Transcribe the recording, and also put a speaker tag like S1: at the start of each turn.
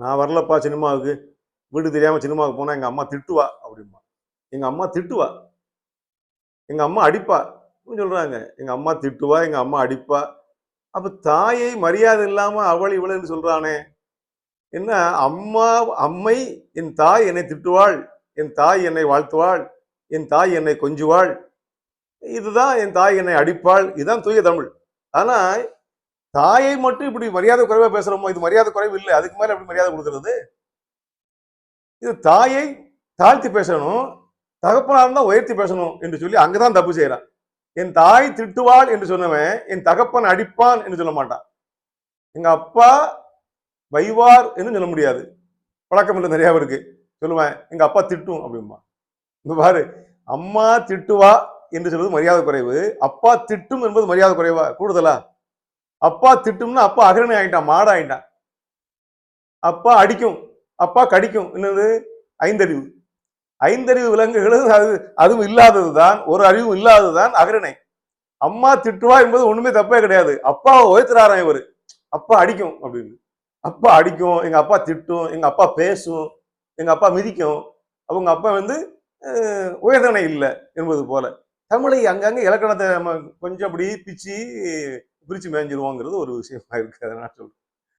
S1: நான் வரலப்பா சினிமாவுக்கு, வீடு தெரியாம சினிமாவுக்கு போனா எங்க அம்மா திட்டுவா அப்படிம்பா. எங்க அம்மா திட்டுவா, எங்க அம்மா அடிப்பா சொல்றாங்க. எங்க அம்மா திட்டுவா, எங்க அம்மா அடிப்பா. அப்ப தாயை மரியாதை இல்லாம அவள் இவள்ன்னு சொல்றானே. என்ன அம்மா அம்மை என் தாய் என்னை திட்டுவாள், என் தாய் என்னை வாழ்த்துவாள், என் தாய் என்னை கொஞ்சுவாள், இதுதான் என் தாய் என்னை அடிப்பாள், இதுதான் தூய தமிழ். ஆனா தாயை மட்டும் இப்படி மரியாதை குறைவா பேசுறோமோ, இது மரியாதை குறைவு இல்லை. அதுக்கு மேல எப்படி மரியாதை கொடுக்கறது? இது தாயை தாழ்த்தி பேசணும், தகப்பனார் தான் உயர்த்தி பேசணும் என்று சொல்லி அங்கதான் தப்பு செய்யறான். என் தாய் திட்டுவாள் என்று சொன்னவன் என் தகப்பன் அடிப்பான் என்று சொல்ல மாட்டான். எங்க அப்பா வைவார் என்று சொல்ல முடியாது. பழக்கம் இல்லை நிறைய இருக்கு. சொல்லுவேன் எங்க அப்பா திட்டும் அப்படிம்பா. இங்க பாரு, அம்மா திட்டுவா என்று சொல்வது மரியாதை குறைவு, அப்பா திட்டும் என்பது மரியாதை குறைவா கூடுதலா? அப்பா திட்டும்னா அப்பா அகரணை ஆயிட்டான், மாட ஆயிட்டான். அப்பா அடிக்கும், அப்பா கடிக்கும். என்னது? ஐந்தறிவு. ஐந்தறிவு விலங்குகளும் அதுவும் இல்லாததுதான், ஒரு அறிவும் இல்லாததுதான் அகரணை. அம்மா திட்டுவா என்பது ஒண்ணுமே தப்பே கிடையாது. அப்பாவை உயர்த்துறாராம் இவரு. அப்பா அடிக்கும் அப்படின்னு. அப்பா அடிக்கும், எங்க அப்பா திட்டும், எங்க அப்பா பேசும், எங்க அப்பா மிதிக்கும். அவங்க அப்பா உயர்தனை இல்லை என்பது போல தமிழை அங்கங்க இலக்கணத்தை நம்ம கொஞ்சம் அப்படி பிரிச்சு மேய்ஞ்சிருவோங்கிறது ஒரு விஷயமா இருக்கு. அதனால சொல்றேன்.